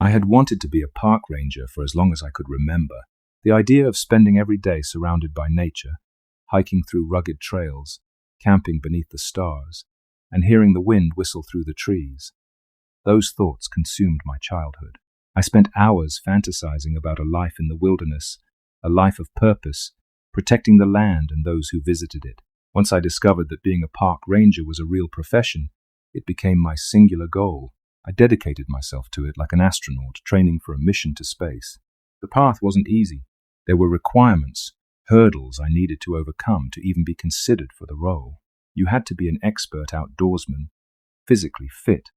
I had wanted to be a park ranger for as long as I could remember. The idea of spending every day surrounded by nature, hiking through rugged trails, camping beneath the stars, and hearing the wind whistle through the trees, those thoughts consumed my childhood. I spent hours fantasizing about a life in the wilderness, a life of purpose, protecting the land and those who visited it. Once I discovered that being a park ranger was a real profession, it became my singular goal. I dedicated myself to it like an astronaut training for a mission to space. The path wasn't easy. There were requirements, hurdles I needed to overcome to even be considered for the role. You had to be an expert outdoorsman, physically fit,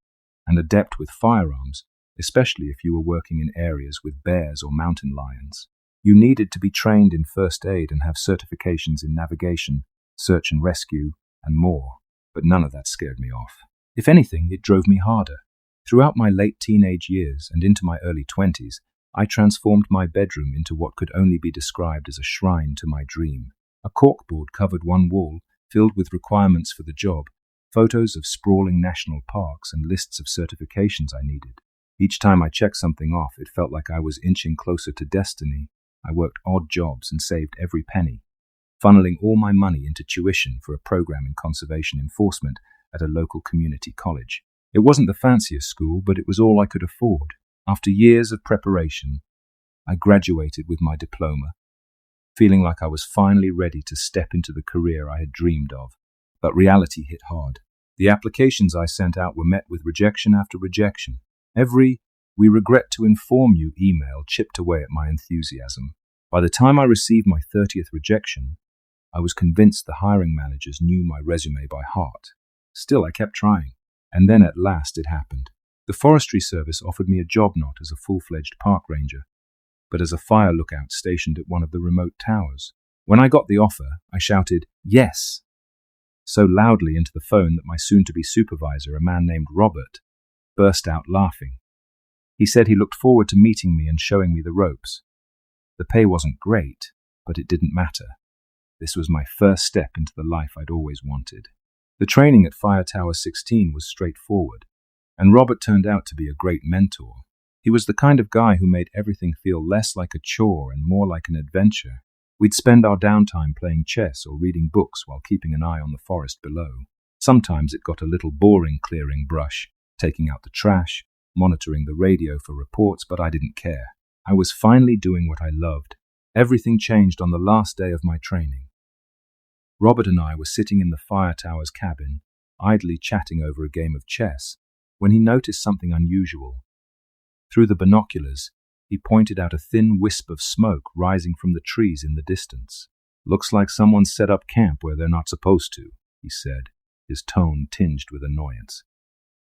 and adept with firearms, especially if you were working in areas with bears or mountain lions. You needed to be trained in first aid and have certifications in navigation, search and rescue, and more. But none of that scared me off. If anything, it drove me harder. Throughout my late teenage years and into my early 20s, I transformed my bedroom into what could only be described as a shrine to my dream. A corkboard covered one wall, filled with requirements for the job, photos of sprawling national parks and lists of certifications I needed. Each time I checked something off, it felt like I was inching closer to destiny. I worked odd jobs and saved every penny, funneling all my money into tuition for a program in conservation enforcement at a local community college. It wasn't the fanciest school, but it was all I could afford. After years of preparation, I graduated with my diploma, feeling like I was finally ready to step into the career I had dreamed of. But reality hit hard. The applications I sent out were met with rejection after rejection. Every "we regret to inform you" email chipped away at my enthusiasm. By the time I received my 30th rejection, I was convinced the hiring managers knew my resume by heart. Still, I kept trying. And then at last it happened. The Forestry Service offered me a job not as a full-fledged park ranger, but as a fire lookout stationed at one of the remote towers. When I got the offer, I shouted, "Yes!" so loudly into the phone that my soon-to-be supervisor, a man named Robert, burst out laughing. He said he looked forward to meeting me and showing me the ropes. The pay wasn't great, but it didn't matter. This was my first step into the life I'd always wanted. The training at Fire Tower 16 was straightforward, and Robert turned out to be a great mentor. He was the kind of guy who made everything feel less like a chore and more like an adventure. We'd spend our downtime playing chess or reading books while keeping an eye on the forest below. Sometimes it got a little boring clearing brush, taking out the trash, monitoring the radio for reports, but I didn't care. I was finally doing what I loved. Everything changed on the last day of my training. Robert and I were sitting in the fire tower's cabin, idly chatting over a game of chess, when he noticed something unusual. Through the binoculars, he pointed out a thin wisp of smoke rising from the trees in the distance. "Looks like someone set up camp where they're not supposed to," he said, his tone tinged with annoyance.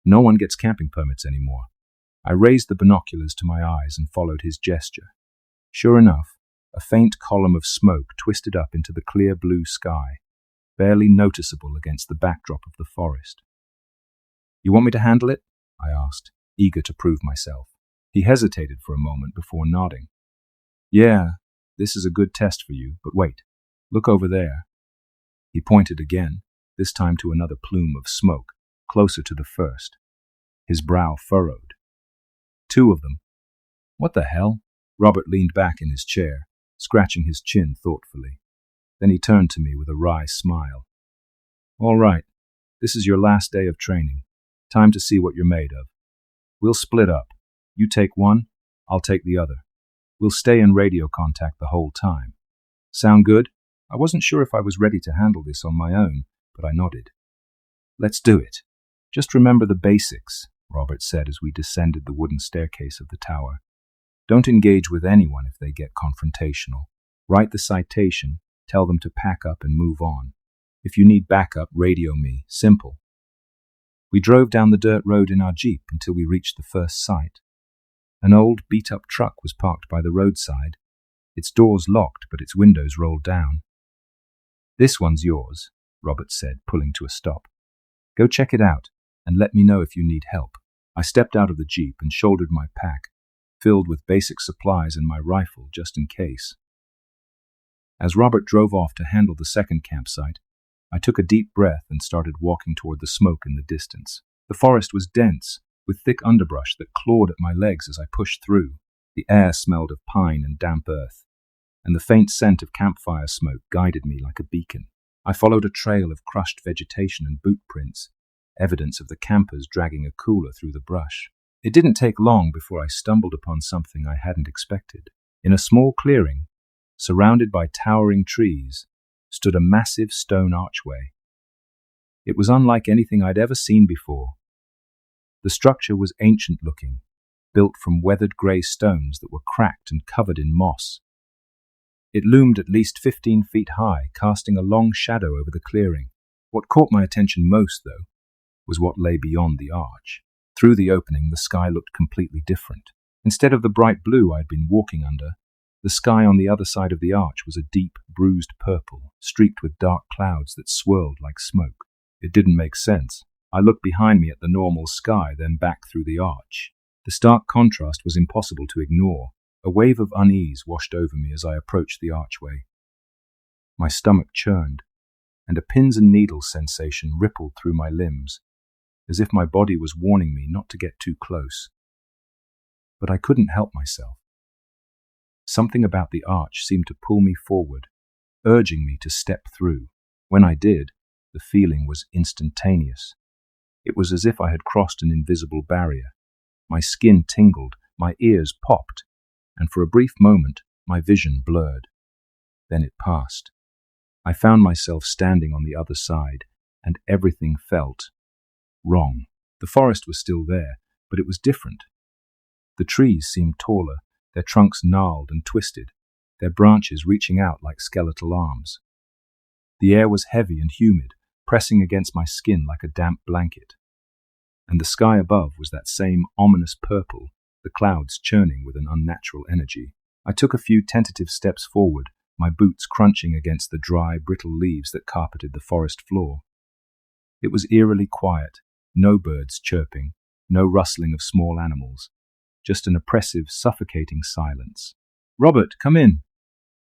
"No one gets camping permits anymore." I raised the binoculars to my eyes and followed his gesture. Sure enough, a faint column of smoke twisted up into the clear blue sky, barely noticeable against the backdrop of the forest. "You want me to handle it?" I asked, eager to prove myself. He hesitated for a moment before nodding. "Yeah, this is a good test for you, but wait, look over there." He pointed again, this time to another plume of smoke, closer to the first. His brow furrowed. "Two of them." "What the hell?" Robert leaned back in his chair, scratching his chin thoughtfully. Then he turned to me with a wry smile. "All right, this is your last day of training. Time to see what you're made of. We'll split up. You take one, I'll take the other. We'll stay in radio contact the whole time. Sound good?" I wasn't sure if I was ready to handle this on my own, but I nodded. "Let's do it. Just remember the basics," Robert said as we descended the wooden staircase of the tower. "Don't engage with anyone if they get confrontational. Write the citation, tell them to pack up and move on. If you need backup, radio me. Simple." We drove down the dirt road in our Jeep until we reached the first site. An old, beat-up truck was parked by the roadside, its doors locked but its windows rolled down. "This one's yours," Robert said, pulling to a stop. "Go check it out, and let me know if you need help." I stepped out of the Jeep and shouldered my pack, filled with basic supplies and my rifle just in case. As Robert drove off to handle the second campsite, I took a deep breath and started walking toward the smoke in the distance. The forest was dense, with thick underbrush that clawed at my legs as I pushed through. The air smelled of pine and damp earth, and the faint scent of campfire smoke guided me like a beacon. I followed a trail of crushed vegetation and boot prints, evidence of the campers dragging a cooler through the brush. It didn't take long before I stumbled upon something I hadn't expected. In a small clearing, surrounded by towering trees, stood a massive stone archway. It was unlike anything I'd ever seen before. The structure was ancient-looking, built from weathered grey stones that were cracked and covered in moss. It loomed at least 15 feet high, casting a long shadow over the clearing. What caught my attention most, though, was what lay beyond the arch. Through the opening, the sky looked completely different. Instead of the bright blue I'd been walking under, the sky on the other side of the arch was a deep, bruised purple, streaked with dark clouds that swirled like smoke. It didn't make sense. I looked behind me at the normal sky, then back through the arch. The stark contrast was impossible to ignore. A wave of unease washed over me as I approached the archway. My stomach churned, and a pins and needles sensation rippled through my limbs, as if my body was warning me not to get too close. But I couldn't help myself. Something about the arch seemed to pull me forward, urging me to step through. When I did, the feeling was instantaneous. It was as if I had crossed an invisible barrier. My skin tingled, my ears popped, and for a brief moment, my vision blurred. Then it passed. I found myself standing on the other side, and everything felt wrong. The forest was still there, but it was different. The trees seemed taller, their trunks gnarled and twisted, their branches reaching out like skeletal arms. The air was heavy and humid, pressing against my skin like a damp blanket. And the sky above was that same ominous purple, the clouds churning with an unnatural energy. I took a few tentative steps forward, my boots crunching against the dry, brittle leaves that carpeted the forest floor. It was eerily quiet, no birds chirping, no rustling of small animals, just an oppressive, suffocating silence. "Robert, come in,"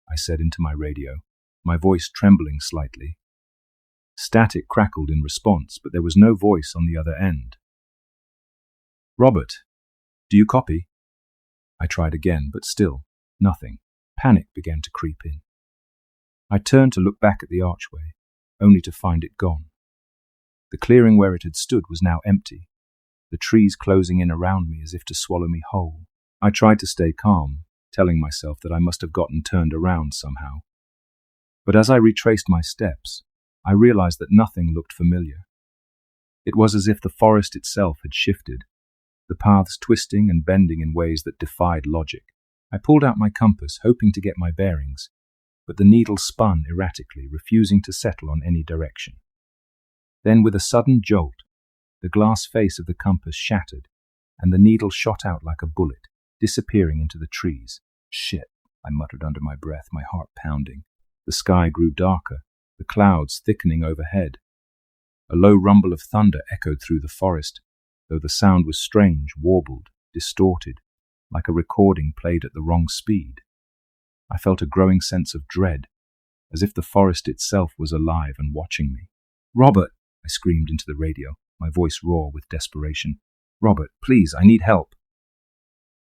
I said into my radio, my voice trembling slightly. Static crackled in response, but there was no voice on the other end. "Robert, do you copy?" I tried again, but still, nothing. Panic began to creep in. I turned to look back at the archway, only to find it gone. The clearing where it had stood was now empty, the trees closing in around me as if to swallow me whole. I tried to stay calm, telling myself that I must have gotten turned around somehow. But as I retraced my steps, I realized that nothing looked familiar. It was as if the forest itself had shifted, the paths twisting and bending in ways that defied logic. I pulled out my compass, hoping to get my bearings, but the needle spun erratically, refusing to settle on any direction. Then, with a sudden jolt, the glass face of the compass shattered, and the needle shot out like a bullet, disappearing into the trees. "Shit," I muttered under my breath, my heart pounding. The sky grew darker, the clouds thickening overhead. A low rumble of thunder echoed through the forest, though the sound was strange, warbled, distorted, like a recording played at the wrong speed. I felt a growing sense of dread, as if the forest itself was alive and watching me. "Robert," I screamed into the radio, my voice raw with desperation. "Robert, please, I need help."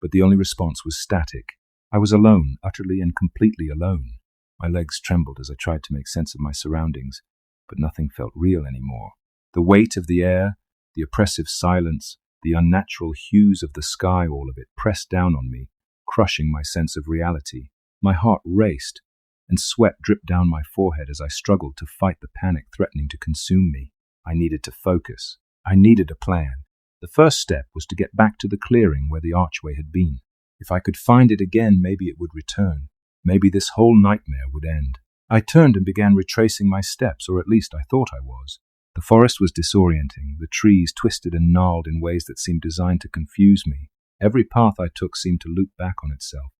But the only response was static. I was alone, utterly and completely alone. My legs trembled as I tried to make sense of my surroundings, but nothing felt real anymore. The weight of the air, the oppressive silence, the unnatural hues of the sky, all of it pressed down on me, crushing my sense of reality. My heart raced, and sweat dripped down my forehead as I struggled to fight the panic threatening to consume me. I needed to focus. I needed a plan. The first step was to get back to the clearing where the archway had been. If I could find it again, maybe it would return. Maybe this whole nightmare would end. I turned and began retracing my steps, or at least I thought I was. The forest was disorienting, the trees twisted and gnarled in ways that seemed designed to confuse me. Every path I took seemed to loop back on itself,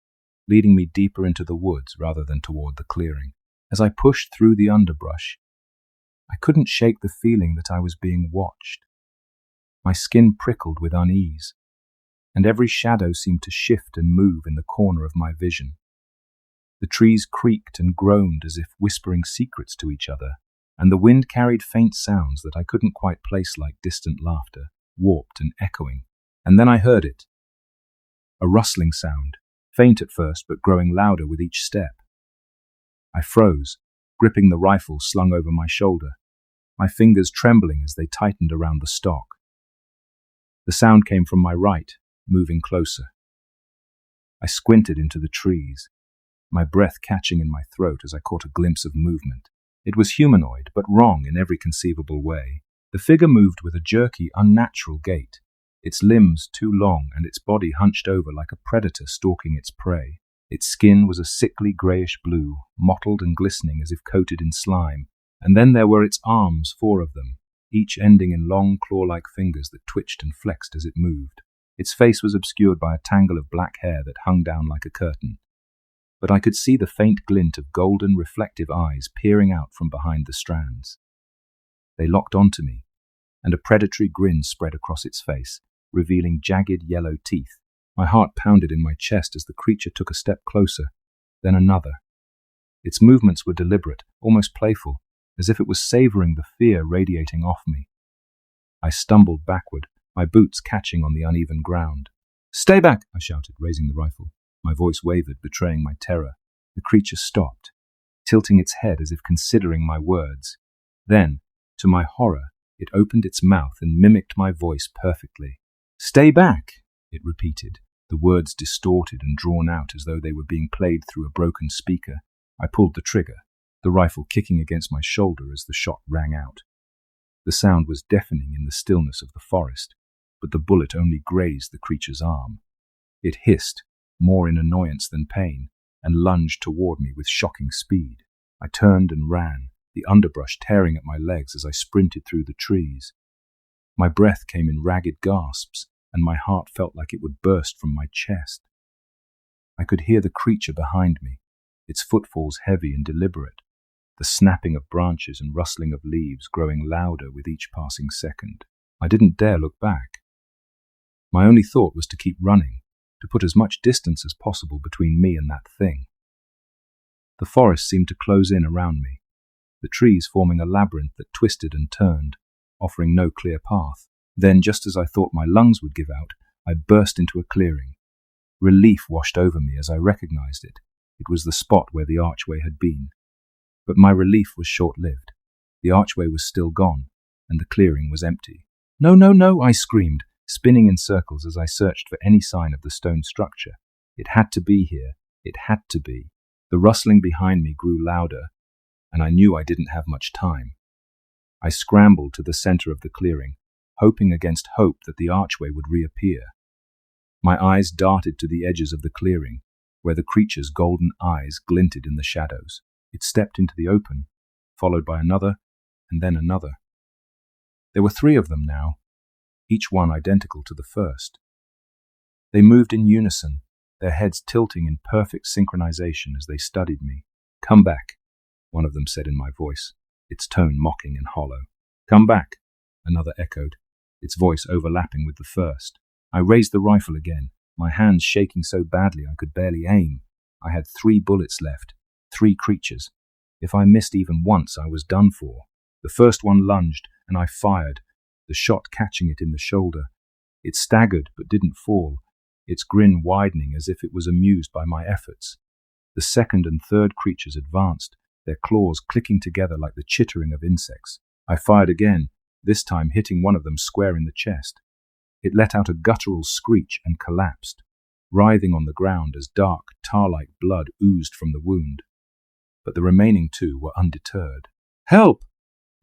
leading me deeper into the woods rather than toward the clearing. As I pushed through the underbrush, I couldn't shake the feeling that I was being watched. My skin prickled with unease, and every shadow seemed to shift and move in the corner of my vision. The trees creaked and groaned as if whispering secrets to each other, and the wind carried faint sounds that I couldn't quite place, like distant laughter, warped and echoing. And then I heard it. A rustling sound, faint at first but growing louder with each step. I froze, gripping the rifle slung over my shoulder, my fingers trembling as they tightened around the stock. The sound came from my right, moving closer. I squinted into the trees, my breath catching in my throat as I caught a glimpse of movement. It was humanoid, but wrong in every conceivable way. The figure moved with a jerky, unnatural gait, its limbs too long and its body hunched over like a predator stalking its prey. Its skin was a sickly greyish blue, mottled and glistening as if coated in slime. And then there were its arms, 4 of them, each ending in long claw-like fingers that twitched and flexed as it moved. Its face was obscured by a tangle of black hair that hung down like a curtain. But I could see the faint glint of golden, reflective eyes peering out from behind the strands. They locked onto me, and a predatory grin spread across its face, revealing jagged yellow teeth. My heart pounded in my chest as the creature took a step closer, then another. Its movements were deliberate, almost playful, as if it was savoring the fear radiating off me. I stumbled backward, my boots catching on the uneven ground. "Stay back!" I shouted, raising the rifle. My voice wavered, betraying my terror. The creature stopped, tilting its head as if considering my words. Then, to my horror, it opened its mouth and mimicked my voice perfectly. "Stay back!" it repeated, the words distorted and drawn out as though they were being played through a broken speaker. I pulled the trigger, the rifle kicking against my shoulder as the shot rang out. The sound was deafening in the stillness of the forest, but the bullet only grazed the creature's arm. It hissed, more in annoyance than pain, and lunged toward me with shocking speed. I turned and ran, the underbrush tearing at my legs as I sprinted through the trees. My breath came in ragged gasps, and my heart felt like it would burst from my chest. I could hear the creature behind me, its footfalls heavy and deliberate, the snapping of branches and rustling of leaves growing louder with each passing second. I didn't dare look back. My only thought was to keep running, to put as much distance as possible between me and that thing. The forest seemed to close in around me, the trees forming a labyrinth that twisted and turned, offering no clear path. Then, just as I thought my lungs would give out, I burst into a clearing. Relief washed over me as I recognized it. It was the spot where the archway had been. But my relief was short-lived. The archway was still gone, and the clearing was empty. "No, no, no!" I screamed, spinning in circles as I searched for any sign of the stone structure. It had to be here. It had to be. The rustling behind me grew louder, and I knew I didn't have much time. I scrambled to the center of the clearing, hoping against hope that the archway would reappear. My eyes darted to the edges of the clearing, where the creature's golden eyes glinted in the shadows. It stepped into the open, followed by another, and then another. There were 3 of them now, each one identical to the first. They moved in unison, their heads tilting in perfect synchronization as they studied me. "Come back," one of them said in my voice, its tone mocking and hollow. "Come back," another echoed, its voice overlapping with the first. I raised the rifle again, my hands shaking so badly I could barely aim. I had 3 bullets left, 3 creatures. If I missed even once, I was done for. The first one lunged, and I fired, the shot catching it in the shoulder. It staggered but didn't fall, its grin widening as if it was amused by my efforts. The second and third creatures advanced, their claws clicking together like the chittering of insects. I fired again, this time hitting one of them square in the chest. It let out a guttural screech and collapsed, writhing on the ground as dark, tar-like blood oozed from the wound. But the remaining 2 were undeterred. "Help!"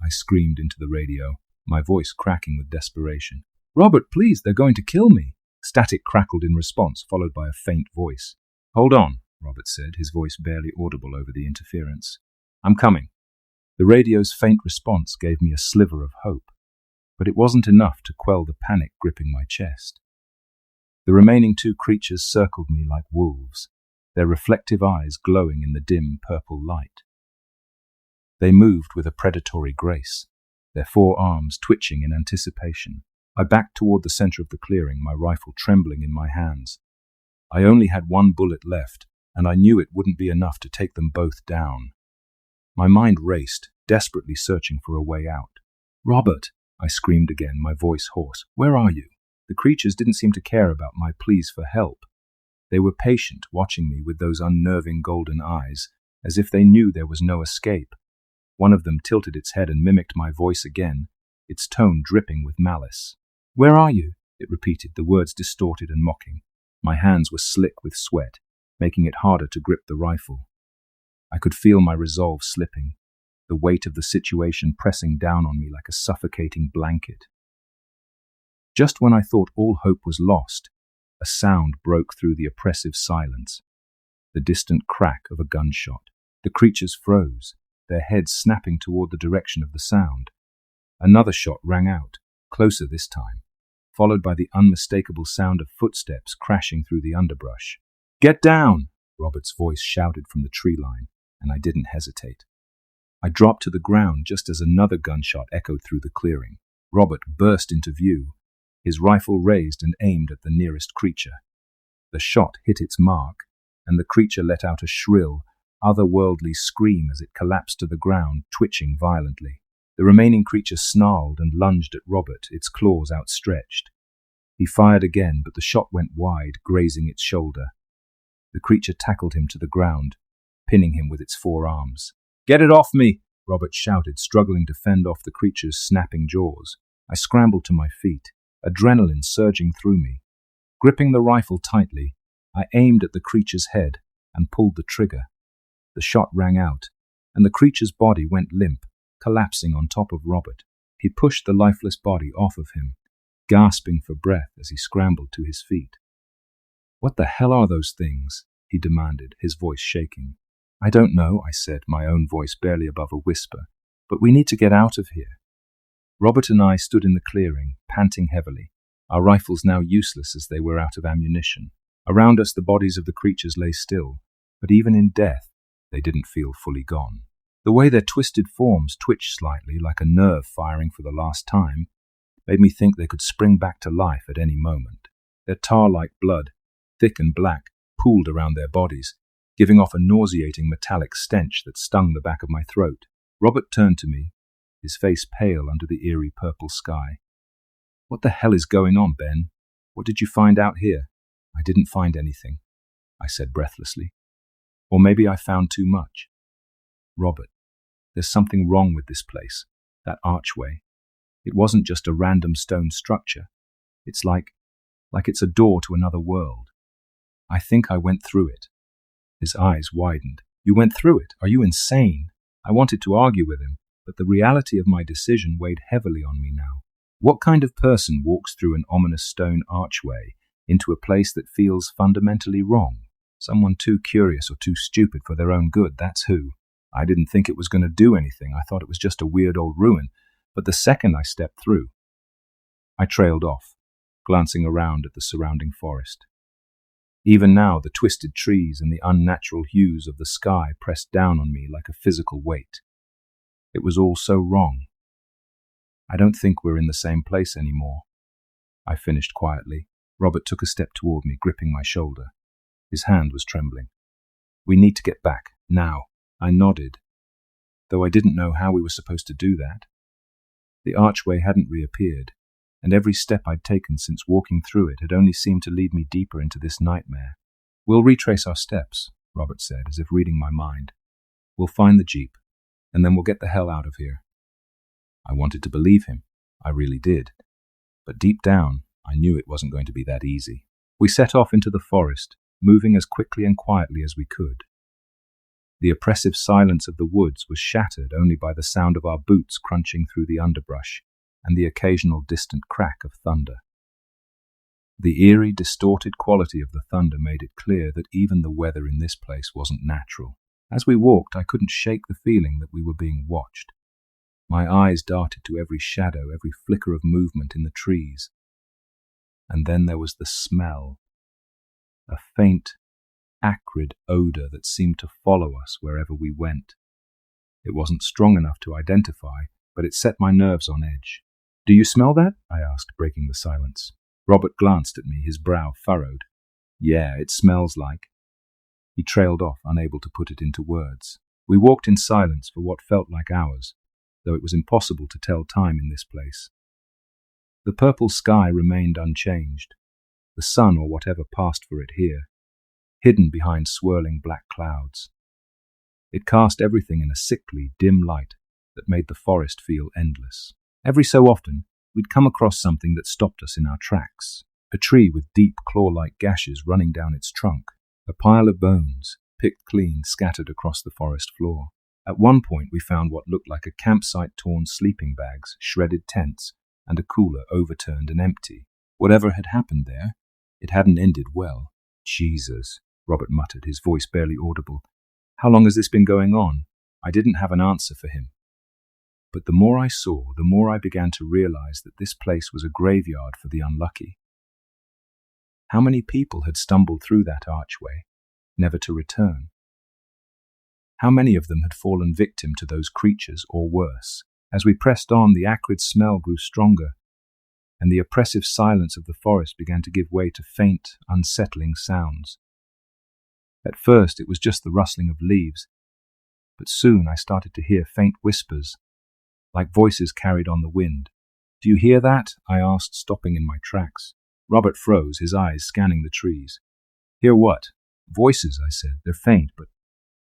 I screamed into the radio, my voice cracking with desperation. "Robert, please, they're going to kill me!" Static crackled in response, followed by a faint voice. "Hold on," Robert said, his voice barely audible over the interference. "I'm coming." The radio's faint response gave me a sliver of hope, but it wasn't enough to quell the panic gripping my chest. The remaining 2 creatures circled me like wolves, their reflective eyes glowing in the dim purple light. They moved with a predatory grace, their 4 arms twitching in anticipation. I backed toward the center of the clearing, my rifle trembling in my hands. I only had 1 bullet left, and I knew it wouldn't be enough to take them both down. My mind raced, desperately searching for a way out. "Robert!" I screamed again, my voice hoarse. "Where are you?" The creatures didn't seem to care about my pleas for help. They were patient, watching me with those unnerving golden eyes, as if they knew there was no escape. One of them tilted its head and mimicked my voice again, its tone dripping with malice. "Where are you?" it repeated, the words distorted and mocking. My hands were slick with sweat, making it harder to grip the rifle. I could feel my resolve slipping, the weight of the situation pressing down on me like a suffocating blanket. Just when I thought all hope was lost, a sound broke through the oppressive silence. The distant crack of a gunshot. The creatures froze, their heads snapping toward the direction of the sound. Another shot rang out, closer this time, followed by the unmistakable sound of footsteps crashing through the underbrush. "Get down!" Robert's voice shouted from the tree line, and I didn't hesitate. I dropped to the ground just as another gunshot echoed through the clearing. Robert burst into view, his rifle raised and aimed at the nearest creature. The shot hit its mark, and the creature let out a shrill, otherworldly scream as it collapsed to the ground, twitching violently. The remaining creature snarled and lunged at Robert, its claws outstretched. He fired again, but the shot went wide, grazing its shoulder. The creature tackled him to the ground, pinning him with its forearms. "Get it off me!" Robert shouted, struggling to fend off the creature's snapping jaws. I scrambled to my feet, adrenaline surging through me. Gripping the rifle tightly, I aimed at the creature's head and pulled the trigger. The shot rang out, and the creature's body went limp, collapsing on top of Robert. He pushed the lifeless body off of him, gasping for breath as he scrambled to his feet. "What the hell are those things?" he demanded, his voice shaking. "I don't know," I said, my own voice barely above a whisper, "but we need to get out of here." Robert and I stood in the clearing, panting heavily, our rifles now useless as they were out of ammunition. Around us the bodies of the creatures lay still, but even in death, they didn't feel fully gone. The way their twisted forms twitched slightly, like a nerve firing for the last time, made me think they could spring back to life at any moment. Their tar-like blood, thick and black, pooled around their bodies, giving off a nauseating metallic stench that stung the back of my throat. Robert turned to me, his face pale under the eerie purple sky. "What the hell is going on, Ben? What did you find out here?" "I didn't find anything," I said breathlessly. "Or maybe I found too much." "Robert, there's something wrong with this place, that archway. It wasn't just a random stone structure. It's like it's a door to another world. I think I went through it." His eyes widened. "You went through it? Are you insane?" I wanted to argue with him, but the reality of my decision weighed heavily on me now. What kind of person walks through an ominous stone archway into a place that feels fundamentally wrong? Someone too curious or too stupid for their own good, that's who. I didn't think it was going to do anything. I thought it was just a weird old ruin, but the second I stepped through, I trailed off, glancing around at the surrounding forest. Even now, the twisted trees and the unnatural hues of the sky pressed down on me like a physical weight. It was all so wrong. "I don't think we're in the same place anymore," I finished quietly. Robert took a step toward me, gripping my shoulder. His hand was trembling. "We need to get back, now." I nodded, though I didn't know how we were supposed to do that. The archway hadn't reappeared, and every step I'd taken since walking through it had only seemed to lead me deeper into this nightmare. "We'll retrace our steps," Robert said, as if reading my mind. "We'll find the jeep, and then we'll get the hell out of here." I wanted to believe him. I really did. But deep down, I knew it wasn't going to be that easy. We set off into the forest, moving as quickly and quietly as we could. The oppressive silence of the woods was shattered only by the sound of our boots crunching through the underbrush and the occasional distant crack of thunder. The eerie, distorted quality of the thunder made it clear that even the weather in this place wasn't natural. As we walked, I couldn't shake the feeling that we were being watched. My eyes darted to every shadow, every flicker of movement in the trees. And then there was the smell, a faint, acrid odor that seemed to follow us wherever we went. It wasn't strong enough to identify, but it set my nerves on edge. "Do you smell that?" I asked, breaking the silence. Robert glanced at me, his brow furrowed. "Yeah, it smells like..." He trailed off, unable to put it into words. We walked in silence for what felt like hours, though it was impossible to tell time in this place. The purple sky remained unchanged, the sun or whatever passed for it here, hidden behind swirling black clouds. It cast everything in a sickly, dim light that made the forest feel endless. Every so often, we'd come across something that stopped us in our tracks. A tree with deep claw-like gashes running down its trunk. A pile of bones, picked clean, scattered across the forest floor. At one point we found what looked like a campsite-torn sleeping bags, shredded tents, and a cooler overturned and empty. Whatever had happened there, it hadn't ended well. Jesus, Robert muttered, his voice barely audible. How long has this been going on? I didn't have an answer for him. But the more I saw, the more I began to realize that this place was a graveyard for the unlucky. How many people had stumbled through that archway, never to return? How many of them had fallen victim to those creatures, or worse? As we pressed on, the acrid smell grew stronger, and the oppressive silence of the forest began to give way to faint, unsettling sounds. At first it was just the rustling of leaves, but soon I started to hear faint whispers, like voices carried on the wind. "Do you hear that?" I asked, stopping in my tracks. Robert froze, his eyes scanning the trees. "Hear what?" "Voices," I said. "They're faint, but..."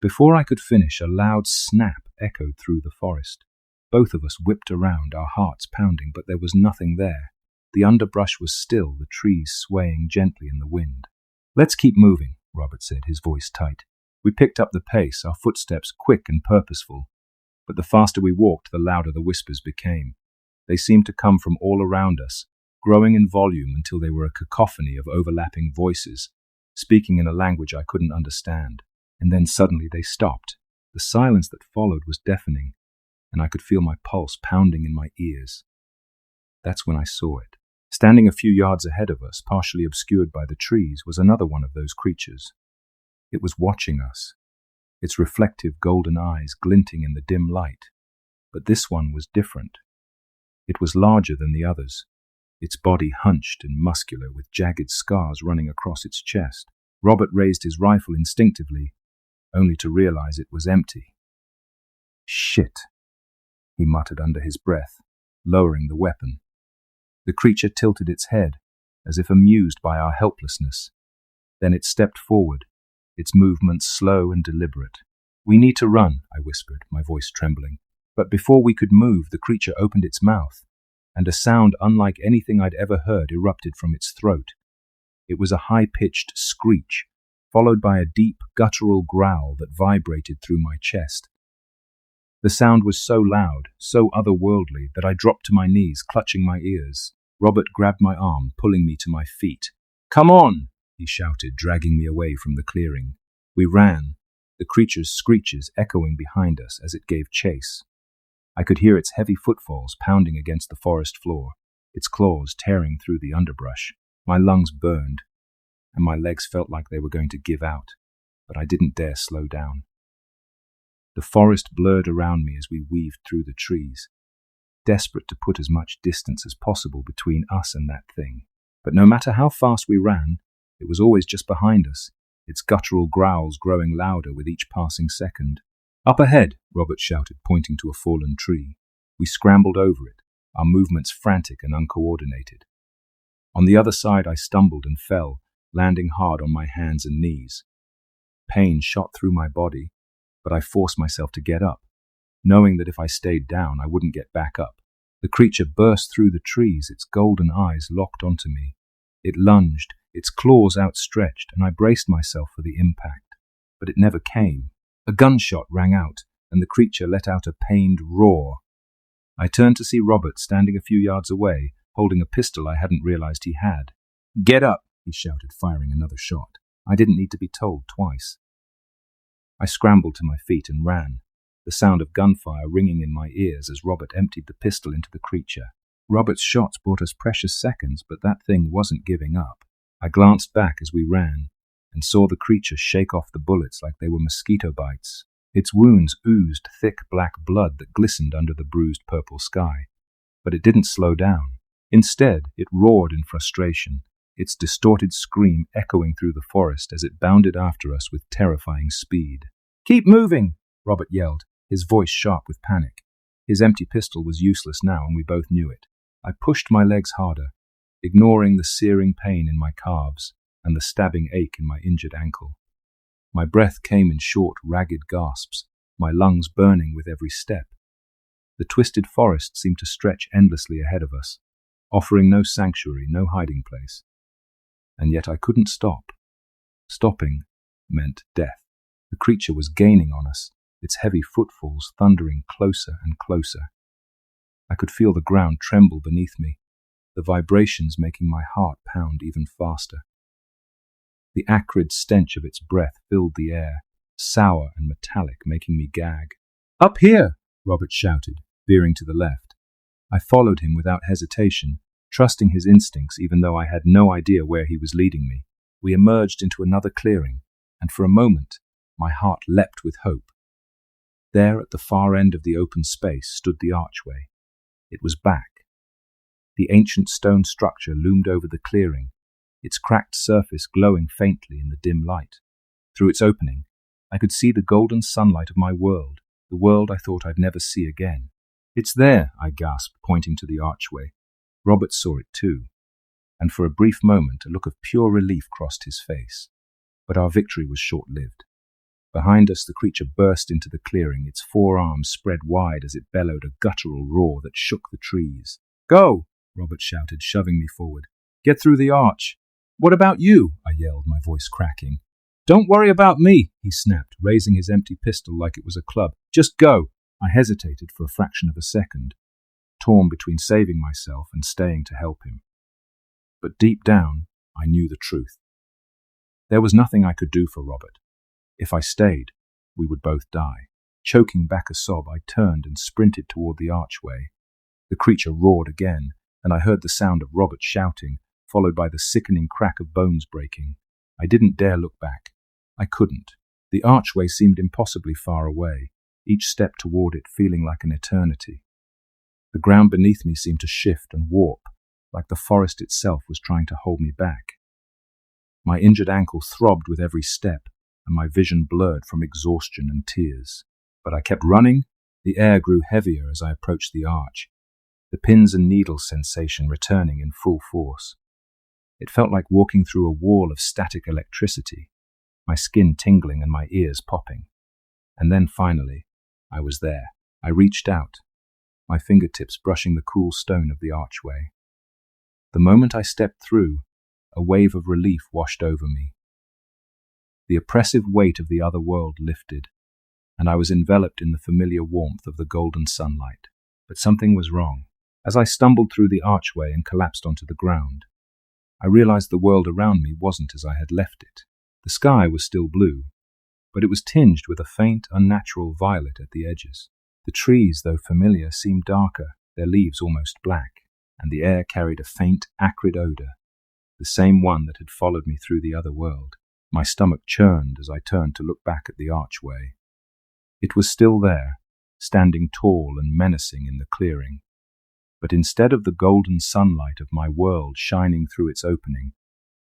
Before I could finish, a loud snap echoed through the forest. Both of us whipped around, our hearts pounding, but there was nothing there. The underbrush was still, the trees swaying gently in the wind. "Let's keep moving," Robert said, his voice tight. We picked up the pace, our footsteps quick and purposeful. But the faster we walked, the louder the whispers became. They seemed to come from all around us, growing in volume until they were a cacophony of overlapping voices, speaking in a language I couldn't understand. And then suddenly they stopped. The silence that followed was deafening, and I could feel my pulse pounding in my ears. That's when I saw it. Standing a few yards ahead of us, partially obscured by the trees, was another one of those creatures. It was watching us, its reflective golden eyes glinting in the dim light. But this one was different. It was larger than the others, its body hunched and muscular with jagged scars running across its chest. Robert raised his rifle instinctively, only to realize it was empty. "Shit," he muttered under his breath, lowering the weapon. The creature tilted its head, as if amused by our helplessness. Then it stepped forward, its movements slow and deliberate. "We need to run," I whispered, my voice trembling. But before we could move, the creature opened its mouth, and a sound unlike anything I'd ever heard erupted from its throat. It was a high-pitched screech, followed by a deep, guttural growl that vibrated through my chest. The sound was so loud, so otherworldly, that I dropped to my knees, clutching my ears. Robert grabbed my arm, pulling me to my feet. "Come on!" he shouted, dragging me away from the clearing. We ran, the creature's screeches echoing behind us as it gave chase. I could hear its heavy footfalls pounding against the forest floor, its claws tearing through the underbrush. My lungs burned, and my legs felt like they were going to give out, but I didn't dare slow down. The forest blurred around me as we weaved through the trees, desperate to put as much distance as possible between us and that thing. But no matter how fast we ran, it was always just behind us, its guttural growls growing louder with each passing second. "Up ahead," Robert shouted, pointing to a fallen tree. We scrambled over it, our movements frantic and uncoordinated. On the other side I stumbled and fell, landing hard on my hands and knees. Pain shot through my body, but I forced myself to get up, knowing that if I stayed down I wouldn't get back up. The creature burst through the trees, its golden eyes locked onto me. It lunged, its claws outstretched, and I braced myself for the impact. But it never came. A gunshot rang out, and the creature let out a pained roar. I turned to see Robert standing a few yards away, holding a pistol I hadn't realized he had. "Get up!" he shouted, firing another shot. I didn't need to be told twice. I scrambled to my feet and ran, the sound of gunfire ringing in my ears as Robert emptied the pistol into the creature. Robert's shots bought us precious seconds, but that thing wasn't giving up. I glanced back as we ran, and saw the creature shake off the bullets like they were mosquito bites. Its wounds oozed thick black blood that glistened under the bruised purple sky. But it didn't slow down. Instead, it roared in frustration, its distorted scream echoing through the forest as it bounded after us with terrifying speed. "Keep moving!" Robert yelled, his voice sharp with panic. His empty pistol was useless now, and we both knew it. I pushed my legs harder, ignoring the searing pain in my calves and the stabbing ache in my injured ankle. My breath came in short, ragged gasps, my lungs burning with every step. The twisted forest seemed to stretch endlessly ahead of us, offering no sanctuary, no hiding place. And yet I couldn't stop. Stopping meant death. The creature was gaining on us, its heavy footfalls thundering closer and closer. I could feel the ground tremble beneath me, the vibrations making my heart pound even faster. The acrid stench of its breath filled the air, sour and metallic, making me gag. "Up here!" Robert shouted, veering to the left. I followed him without hesitation, trusting his instincts even though I had no idea where he was leading me. We emerged into another clearing, and for a moment, my heart leapt with hope. There at the far end of the open space stood the archway. It was back. The ancient stone structure loomed over the clearing, its cracked surface glowing faintly in the dim light. Through its opening, I could see the golden sunlight of my world, the world I thought I'd never see again. "It's there," I gasped, pointing to the archway. Robert saw it too, and for a brief moment a look of pure relief crossed his face. But our victory was short-lived. Behind us, the creature burst into the clearing, its forearms spread wide as it bellowed a guttural roar that shook the trees. "Go!" Robert shouted, shoving me forward. "Get through the arch." "What about you?" I yelled, my voice cracking. "Don't worry about me," he snapped, raising his empty pistol like it was a club. "Just go." I hesitated for a fraction of a second, torn between saving myself and staying to help him. But deep down, I knew the truth. There was nothing I could do for Robert. If I stayed, we would both die. Choking back a sob, I turned and sprinted toward the archway. The creature roared again, and I heard the sound of Robert shouting, followed by the sickening crack of bones breaking. I didn't dare look back. I couldn't. The archway seemed impossibly far away, each step toward it feeling like an eternity. The ground beneath me seemed to shift and warp, like the forest itself was trying to hold me back. My injured ankle throbbed with every step, and my vision blurred from exhaustion and tears. But I kept running. The air grew heavier as I approached the arch, the pins and needles sensation returning in full force. It felt like walking through a wall of static electricity, my skin tingling and my ears popping. And then finally, I was there. I reached out, my fingertips brushing the cool stone of the archway. The moment I stepped through, a wave of relief washed over me. The oppressive weight of the other world lifted, and I was enveloped in the familiar warmth of the golden sunlight. But something was wrong. As I stumbled through the archway and collapsed onto the ground, I realized the world around me wasn't as I had left it. The sky was still blue, but it was tinged with a faint, unnatural violet at the edges. The trees, though familiar, seemed darker, their leaves almost black, and the air carried a faint, acrid odor, the same one that had followed me through the other world. My stomach churned as I turned to look back at the archway. It was still there, standing tall and menacing in the clearing. But instead of the golden sunlight of my world shining through its opening,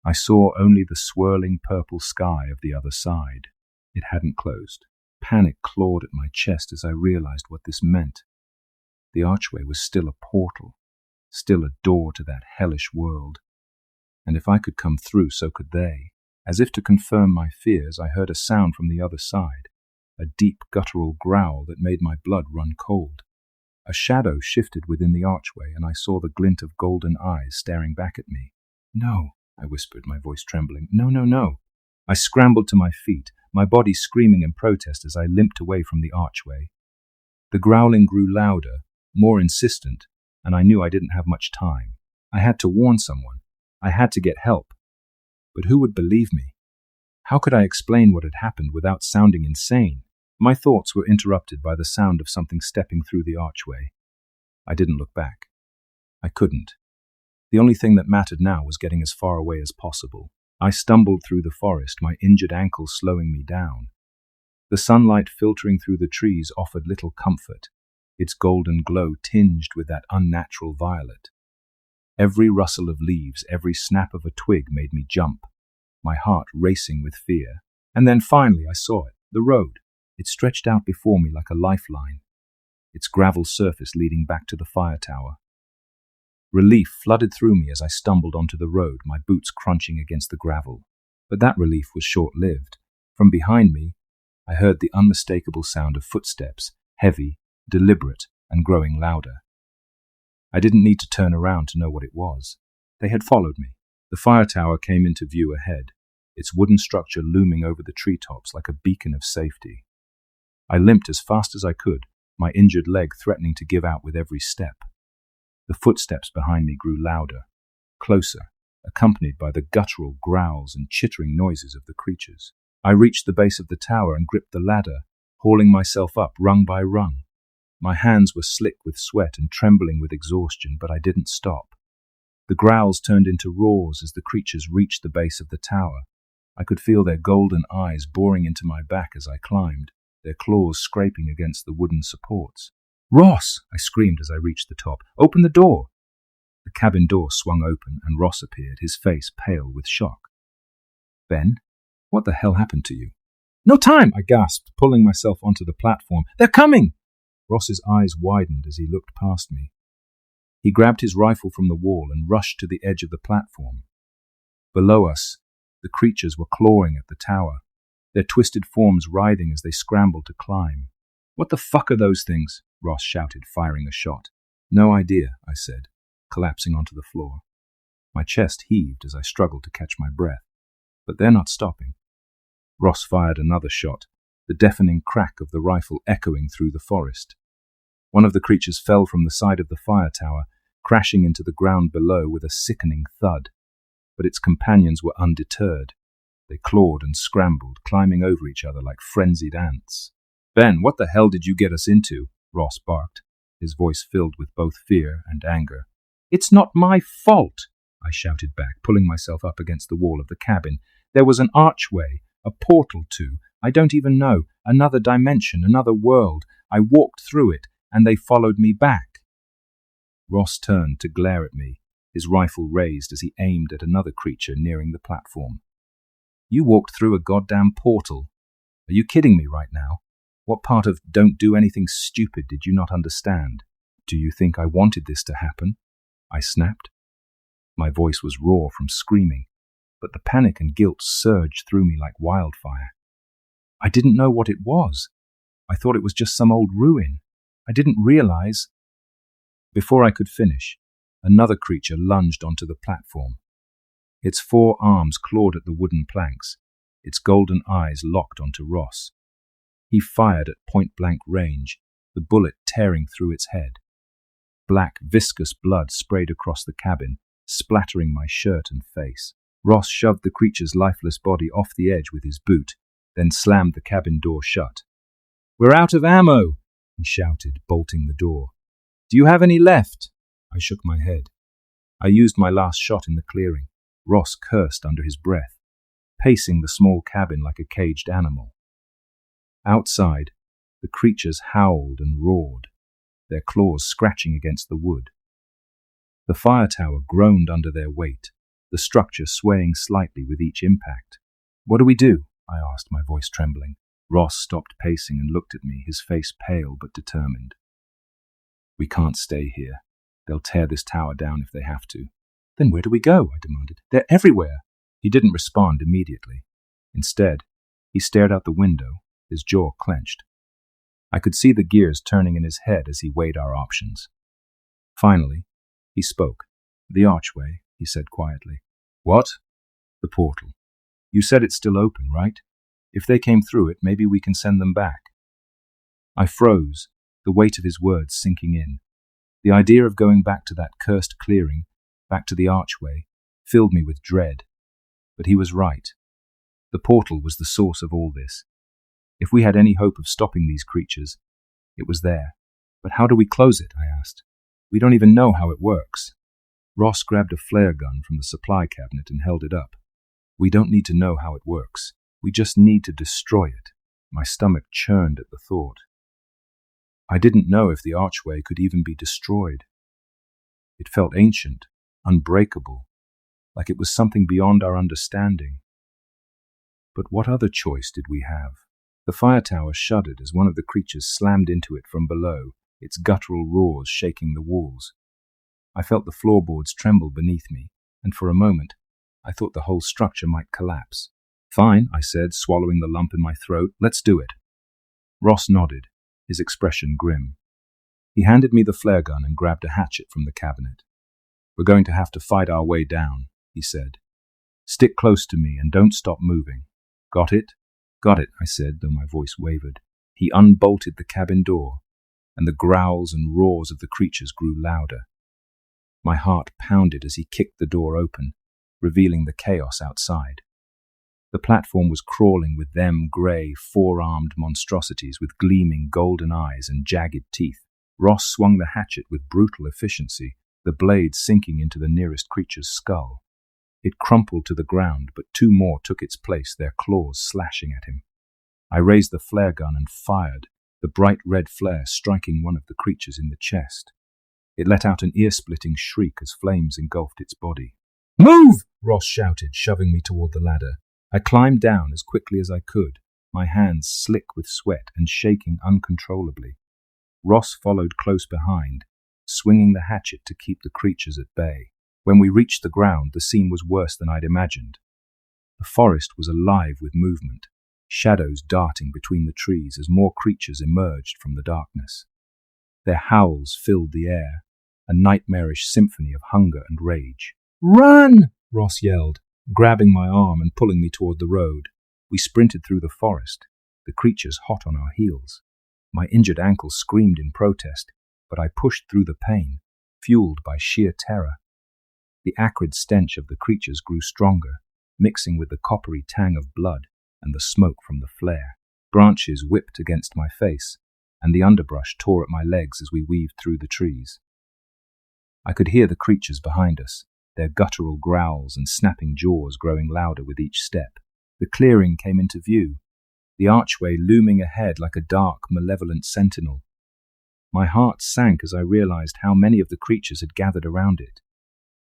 I saw only the swirling purple sky of the other side. It hadn't closed. Panic clawed at my chest as I realized what this meant. The archway was still a portal, still a door to that hellish world. And if I could come through, so could they. As if to confirm my fears, I heard a sound from the other side, a deep guttural growl that made my blood run cold. A shadow shifted within the archway, and I saw the glint of golden eyes staring back at me. "No," I whispered, my voice trembling. "No, no, no." I scrambled to my feet, my body screaming in protest as I limped away from the archway. The growling grew louder, more insistent, and I knew I didn't have much time. I had to warn someone. I had to get help. But who would believe me? How could I explain what had happened without sounding insane? My thoughts were interrupted by the sound of something stepping through the archway. I didn't look back. I couldn't. The only thing that mattered now was getting as far away as possible. I stumbled through the forest, my injured ankle slowing me down. The sunlight filtering through the trees offered little comfort, its golden glow tinged with that unnatural violet. Every rustle of leaves, every snap of a twig made me jump, my heart racing with fear. And then finally I saw it, the road. It stretched out before me like a lifeline, its gravel surface leading back to the fire tower. Relief flooded through me as I stumbled onto the road, my boots crunching against the gravel. But that relief was short-lived. From behind me, I heard the unmistakable sound of footsteps, heavy, deliberate, and growing louder. I didn't need to turn around to know what it was. They had followed me. The fire tower came into view ahead, its wooden structure looming over the treetops like a beacon of safety. I limped as fast as I could, my injured leg threatening to give out with every step. The footsteps behind me grew louder, closer, accompanied by the guttural growls and chittering noises of the creatures. I reached the base of the tower and gripped the ladder, hauling myself up rung by rung. My hands were slick with sweat and trembling with exhaustion, but I didn't stop. The growls turned into roars as the creatures reached the base of the tower. I could feel their golden eyes boring into my back as I climbed, their claws scraping against the wooden supports. "Ross!" I screamed as I reached the top. "Open the door!" The cabin door swung open and Ross appeared, his face pale with shock. "Ben, what the hell happened to you?" "No time!" I gasped, pulling myself onto the platform. "They're coming!" Ross's eyes widened as he looked past me. He grabbed his rifle from the wall and rushed to the edge of the platform. Below us, the creatures were clawing at the tower, their twisted forms writhing as they scrambled to climb. "What the fuck are those things?" Ross shouted, firing a shot. "No idea," I said, collapsing onto the floor. My chest heaved as I struggled to catch my breath. But they're not stopping. Ross fired another shot, the deafening crack of the rifle echoing through the forest. One of the creatures fell from the side of the fire tower, crashing into the ground below with a sickening thud. But its companions were undeterred. They clawed and scrambled, climbing over each other like frenzied ants. "Ben, what the hell did you get us into?" Ross barked, his voice filled with both fear and anger. "It's not my fault," I shouted back, pulling myself up against the wall of the cabin. "There was an archway, a portal to, I don't even know, another dimension, another world. I walked through it, and they followed me back." Ross turned to glare at me, his rifle raised as he aimed at another creature nearing the platform. "You walked through a goddamn portal. Are you kidding me right now? What part of don't do anything stupid did you not understand? Do you think I wanted this to happen?" I snapped. My voice was raw from screaming, but the panic and guilt surged through me like wildfire. I didn't know what it was. I thought it was just some old ruin. I didn't realize. Before I could finish, another creature lunged onto the platform. Its 4 arms clawed at the wooden planks, its golden eyes locked onto Ross. He fired at point-blank range, the bullet tearing through its head. Black, viscous blood sprayed across the cabin, splattering my shirt and face. Ross shoved the creature's lifeless body off the edge with his boot, then slammed the cabin door shut. "We're out of ammo!" he shouted, bolting the door. "Do you have any left?" I shook my head. I used my last shot in the clearing. Ross cursed under his breath, pacing the small cabin like a caged animal. Outside, the creatures howled and roared, their claws scratching against the wood. The fire tower groaned under their weight, the structure swaying slightly with each impact. "What do we do?" I asked, my voice trembling. Ross stopped pacing and looked at me, his face pale but determined. "We can't stay here. They'll tear this tower down if they have to." "Then where do we go?" I demanded. "They're everywhere." He didn't respond immediately. Instead, he stared out the window, his jaw clenched. I could see the gears turning in his head as he weighed our options. Finally, he spoke. "The archway," he said quietly. "What?" "The portal. You said it's still open, right? If they came through it, maybe we can send them back." I froze, the weight of his words sinking in. The idea of going back to that cursed clearing, back to the archway, filled me with dread. But he was right. The portal was the source of all this. If we had any hope of stopping these creatures, it was there. "But how do we close it?" I asked. "We don't even know how it works." Ross grabbed a flare gun from the supply cabinet and held it up. "We don't need to know how it works. We just need to destroy it." My stomach churned at the thought. I didn't know if the archway could even be destroyed. It felt ancient, unbreakable, like it was something beyond our understanding. But what other choice did we have? The fire tower shuddered as one of the creatures slammed into it from below, its guttural roars shaking the walls. I felt the floorboards tremble beneath me, and for a moment, I thought the whole structure might collapse. "Fine," I said, swallowing the lump in my throat. "Let's do it." Ross nodded, his expression grim. He handed me the flare gun and grabbed a hatchet from the cabinet. "We're going to have to fight our way down," he said. "Stick close to me and don't stop moving." "Got it?" "Got it," I said, though my voice wavered. He unbolted the cabin door, and the growls and roars of the creatures grew louder. My heart pounded as he kicked the door open, revealing the chaos outside. The platform was crawling with them grey, four-armed monstrosities with gleaming golden eyes and jagged teeth. Ross swung the hatchet with brutal efficiency, the blade sinking into the nearest creature's skull. It crumpled to the ground, but two more took its place, their claws slashing at him. I raised the flare gun and fired, the bright red flare striking one of the creatures in the chest. It let out an ear-splitting shriek as flames engulfed its body. "Move!" Ross shouted, shoving me toward the ladder. I climbed down as quickly as I could, my hands slick with sweat and shaking uncontrollably. Ross followed close behind, swinging the hatchet to keep the creatures at bay. When we reached the ground, the scene was worse than I'd imagined. The forest was alive with movement, shadows darting between the trees as more creatures emerged from the darkness. Their howls filled the air, a nightmarish symphony of hunger and rage. "Run!" Ross yelled, grabbing my arm and pulling me toward the road. We sprinted through the forest, the creatures hot on our heels. My injured ankle screamed in protest, but I pushed through the pain, fueled by sheer terror. The acrid stench of the creatures grew stronger, mixing with the coppery tang of blood and the smoke from the flare. Branches whipped against my face, and the underbrush tore at my legs as we weaved through the trees. I could hear the creatures behind us, their guttural growls and snapping jaws growing louder with each step. The clearing came into view, the archway looming ahead like a dark, malevolent sentinel. My heart sank as I realized how many of the creatures had gathered around it.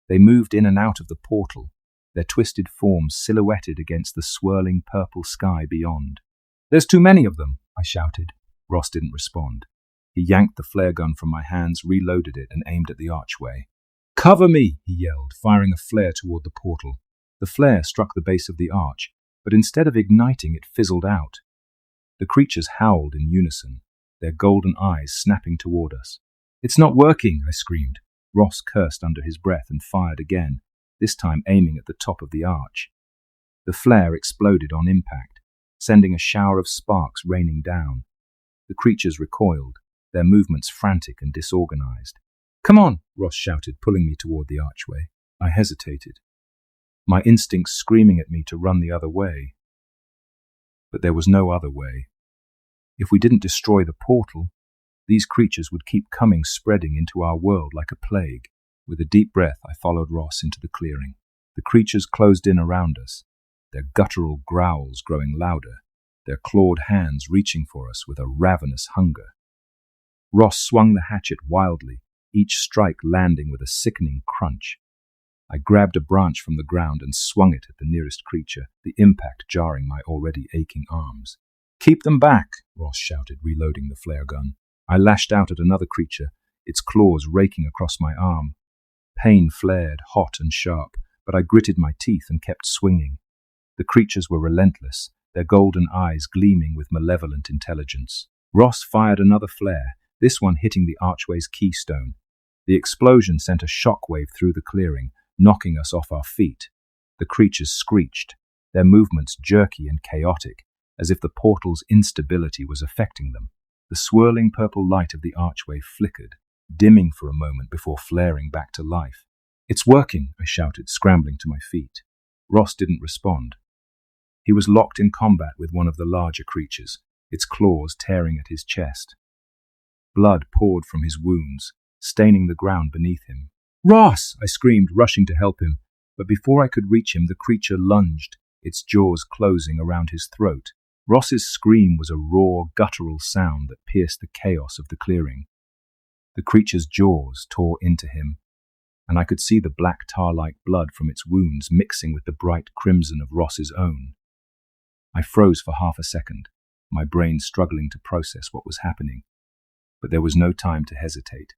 They moved in and out of the portal, their twisted forms silhouetted against the swirling purple sky beyond. "There's too many of them," I shouted. Ross didn't respond. He yanked the flare gun from my hands, reloaded it, and aimed at the archway. "Cover me!" he yelled, firing a flare toward the portal. The flare struck the base of the arch, but instead of igniting, it fizzled out. The creatures howled in unison, their golden eyes snapping toward us. "It's not working!" I screamed. Ross cursed under his breath and fired again, this time aiming at the top of the arch. The flare exploded on impact, sending a shower of sparks raining down. The creatures recoiled, their movements frantic and disorganized. "Come on!" Ross shouted, pulling me toward the archway. I hesitated, my instincts screaming at me to run the other way. But there was no other way. If we didn't destroy the portal, these creatures would keep coming, spreading into our world like a plague. With a deep breath, I followed Ross into the clearing. The creatures closed in around us, their guttural growls growing louder, their clawed hands reaching for us with a ravenous hunger. Ross swung the hatchet wildly, each strike landing with a sickening crunch. I grabbed a branch from the ground and swung it at the nearest creature, the impact jarring my already aching arms. "Keep them back!" Ross shouted, reloading the flare gun. I lashed out at another creature, its claws raking across my arm. Pain flared, hot and sharp, but I gritted my teeth and kept swinging. The creatures were relentless, their golden eyes gleaming with malevolent intelligence. Ross fired another flare, this one hitting the archway's keystone. The explosion sent a shockwave through the clearing, knocking us off our feet. The creatures screeched, their movements jerky and chaotic, as if the portal's instability was affecting them. The swirling purple light of the archway flickered, dimming for a moment before flaring back to life. "It's working!" I shouted, scrambling to my feet. Ross didn't respond. He was locked in combat with one of the larger creatures, its claws tearing at his chest. Blood poured from his wounds, staining the ground beneath him. "Ross!" I screamed, rushing to help him, but before I could reach him, the creature lunged, its jaws closing around his throat. Ross's scream was a raw, guttural sound that pierced the chaos of the clearing. The creature's jaws tore into him, and I could see the black tar-like blood from its wounds mixing with the bright crimson of Ross's own. I froze for half a second, my brain struggling to process what was happening. But there was no time to hesitate,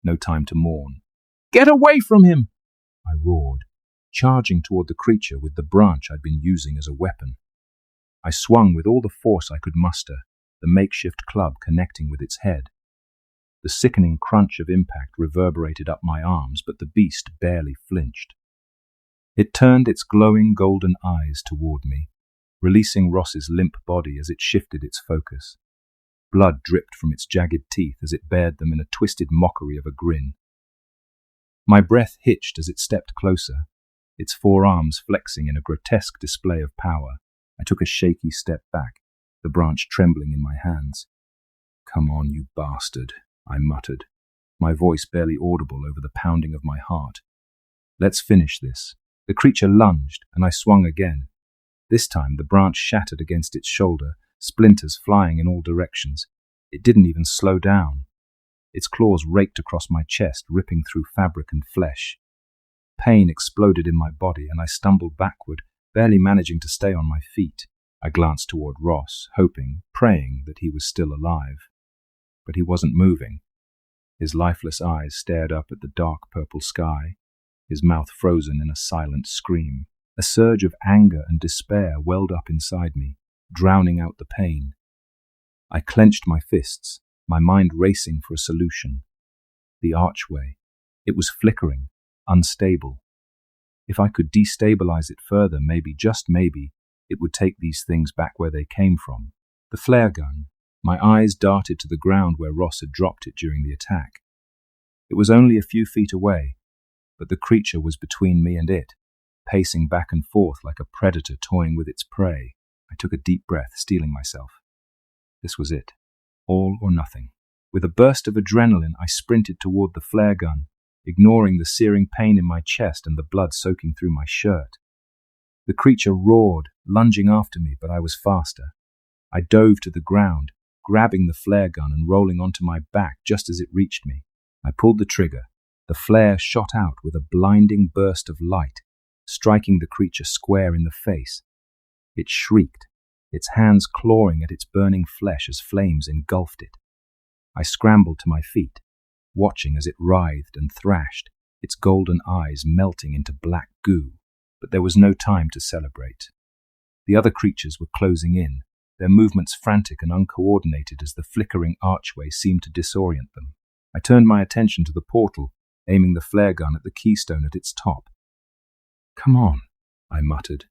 no time to mourn. Get away from him! I roared, charging toward the creature with the branch I'd been using as a weapon. I swung with all the force I could muster, the makeshift club connecting with its head. The sickening crunch of impact reverberated up my arms, but the beast barely flinched. It turned its glowing golden eyes toward me, releasing Ross's limp body as it shifted its focus. Blood dripped from its jagged teeth as it bared them in a twisted mockery of a grin. My breath hitched as it stepped closer, its forearms flexing in a grotesque display of power. I took a shaky step back, the branch trembling in my hands. "Come on, you bastard," I muttered, my voice barely audible over the pounding of my heart. "Let's finish this." The creature lunged, and I swung again. This time the branch shattered against its shoulder, splinters flying in all directions. It didn't even slow down. Its claws raked across my chest, ripping through fabric and flesh. Pain exploded in my body, and I stumbled backward, barely managing to stay on my feet. I glanced toward Ross, hoping, praying that he was still alive. But he wasn't moving. His lifeless eyes stared up at the dark purple sky, his mouth frozen in a silent scream. A surge of anger and despair welled up inside me, drowning out the pain. I clenched my fists, my mind racing for a solution. The archway. It was flickering, unstable. If I could destabilize it further, maybe, just maybe, it would take these things back where they came from. The flare gun. My eyes darted to the ground where Ross had dropped it during the attack. It was only a few feet away, but the creature was between me and it, pacing back and forth like a predator toying with its prey. I took a deep breath, steeling myself. This was it. All or nothing. With a burst of adrenaline, I sprinted toward the flare gun, ignoring the searing pain in my chest and the blood soaking through my shirt. The creature roared, lunging after me, but I was faster. I dove to the ground, grabbing the flare gun and rolling onto my back just as it reached me. I pulled the trigger. The flare shot out with a blinding burst of light, striking the creature square in the face. It shrieked, its hands clawing at its burning flesh as flames engulfed it. I scrambled to my feet, watching as it writhed and thrashed, its golden eyes melting into black goo. But there was no time to celebrate. The other creatures were closing in, their movements frantic and uncoordinated as the flickering archway seemed to disorient them. I turned my attention to the portal, aiming the flare gun at the keystone at its top. "Come on," I muttered,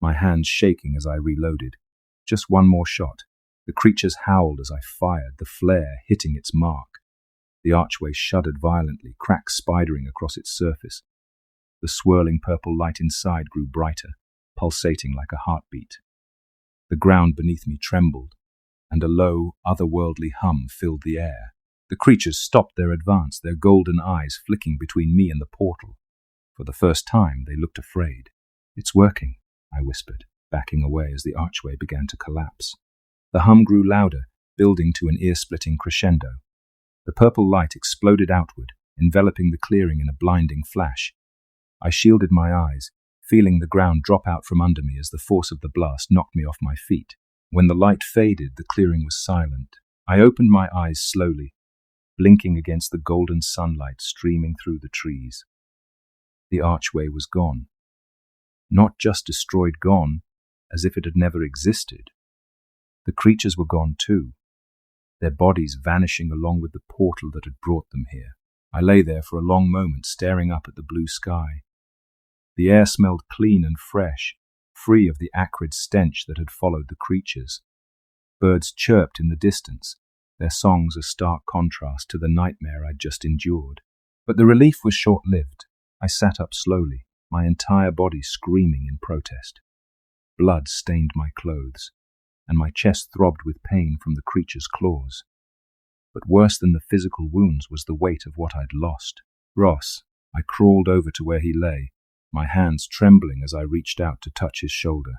my hands shaking as I reloaded. Just one more shot. The creatures howled as I fired, the flare hitting its mark. The archway shuddered violently, cracks spidering across its surface. The swirling purple light inside grew brighter, pulsating like a heartbeat. The ground beneath me trembled, and a low, otherworldly hum filled the air. The creatures stopped their advance, their golden eyes flicking between me and the portal. For the first time, they looked afraid. "It's working," I whispered, backing away as the archway began to collapse. The hum grew louder, building to an ear-splitting crescendo. The purple light exploded outward, enveloping the clearing in a blinding flash. I shielded my eyes, feeling the ground drop out from under me as the force of the blast knocked me off my feet. When the light faded, the clearing was silent. I opened my eyes slowly, blinking against the golden sunlight streaming through the trees. The archway was gone. Not just destroyed, gone, as if it had never existed. The creatures were gone too, their bodies vanishing along with the portal that had brought them here. I lay there for a long moment, staring up at the blue sky. The air smelled clean and fresh, free of the acrid stench that had followed the creatures. Birds chirped in the distance, their songs a stark contrast to the nightmare I'd just endured. But the relief was short-lived. I sat up slowly, my entire body screaming in protest. Blood stained my clothes, and my chest throbbed with pain from the creature's claws. But worse than the physical wounds was the weight of what I'd lost. Ross. I crawled over to where he lay, my hands trembling as I reached out to touch his shoulder.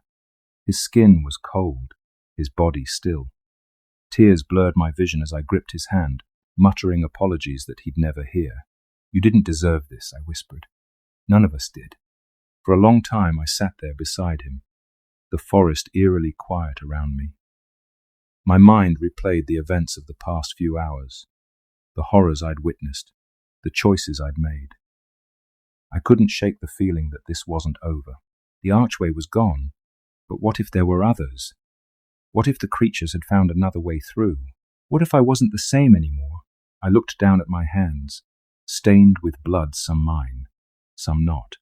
His skin was cold, his body still. Tears blurred my vision as I gripped his hand, muttering apologies that he'd never hear. "You didn't deserve this," I whispered. "None of us did." For a long time I sat there beside him, the forest eerily quiet around me. My mind replayed the events of the past few hours, the horrors I'd witnessed, the choices I'd made. I couldn't shake the feeling that this wasn't over. The archway was gone, but what if there were others? What if the creatures had found another way through? What if I wasn't the same anymore? I looked down at my hands, stained with blood, some mine, some not.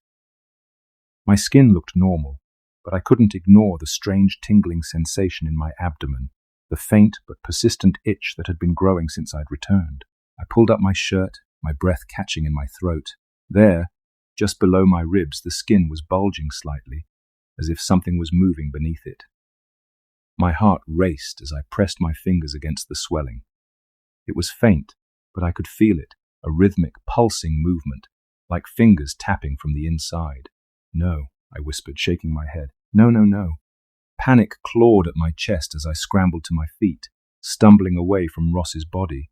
My skin looked normal, but I couldn't ignore the strange tingling sensation in my abdomen, the faint but persistent itch that had been growing since I'd returned. I pulled up my shirt, my breath catching in my throat. There, just below my ribs, the skin was bulging slightly, as if something was moving beneath it. My heart raced as I pressed my fingers against the swelling. It was faint, but I could feel it, a rhythmic, pulsing movement, like fingers tapping from the inside. No, I whispered, shaking my head. No, no, no. Panic clawed at my chest as I scrambled to my feet, stumbling away from Ross's body.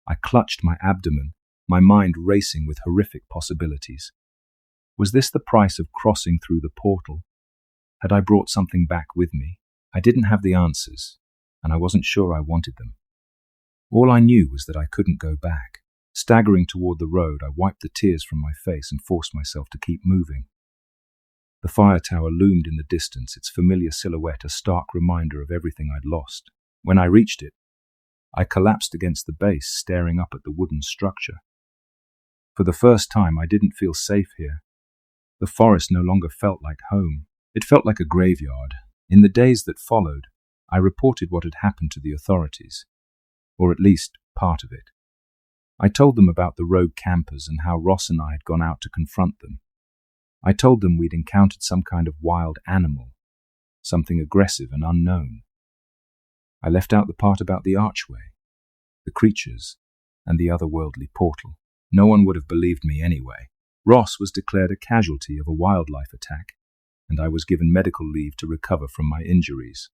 I clutched my abdomen, my mind racing with horrific possibilities. Was this the price of crossing through the portal? Had I brought something back with me? I didn't have the answers, and I wasn't sure I wanted them. All I knew was that I couldn't go back. Staggering toward the road, I wiped the tears from my face and forced myself to keep moving. The fire tower loomed in the distance, its familiar silhouette a stark reminder of everything I'd lost. When I reached it, I collapsed against the base, staring up at the wooden structure. For the first time, I didn't feel safe here. The forest no longer felt like home. It felt like a graveyard. In the days that followed, I reported what had happened to the authorities, or at least part of it. I told them about the rogue campers and how Ross and I had gone out to confront them. I told them we'd encountered some kind of wild animal, something aggressive and unknown. I left out the part about the archway, the creatures, and the otherworldly portal. No one would have believed me anyway. Ross was declared a casualty of a wildlife attack, and I was given medical leave to recover from my injuries.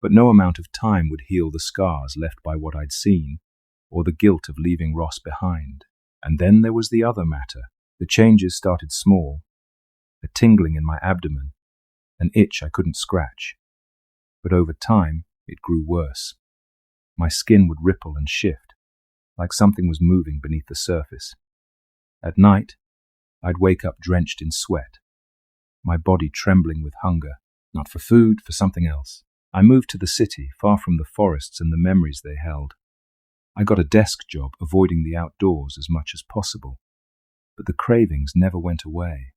But no amount of time would heal the scars left by what I'd seen, or the guilt of leaving Ross behind. And then there was the other matter. The changes started small, a tingling in my abdomen, an itch I couldn't scratch. But over time, it grew worse. My skin would ripple and shift, like something was moving beneath the surface. At night, I'd wake up drenched in sweat, my body trembling with hunger, not for food, for something else. I moved to the city, far from the forests and the memories they held. I got a desk job, avoiding the outdoors as much as possible. But the cravings never went away.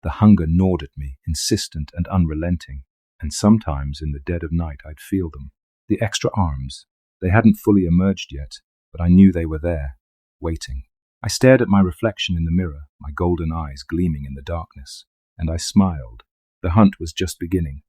The hunger gnawed at me, insistent and unrelenting, and sometimes in the dead of night I'd feel them. The extra arms. They hadn't fully emerged yet, but I knew they were there, waiting. I stared at my reflection in the mirror, my golden eyes gleaming in the darkness, and I smiled. The hunt was just beginning.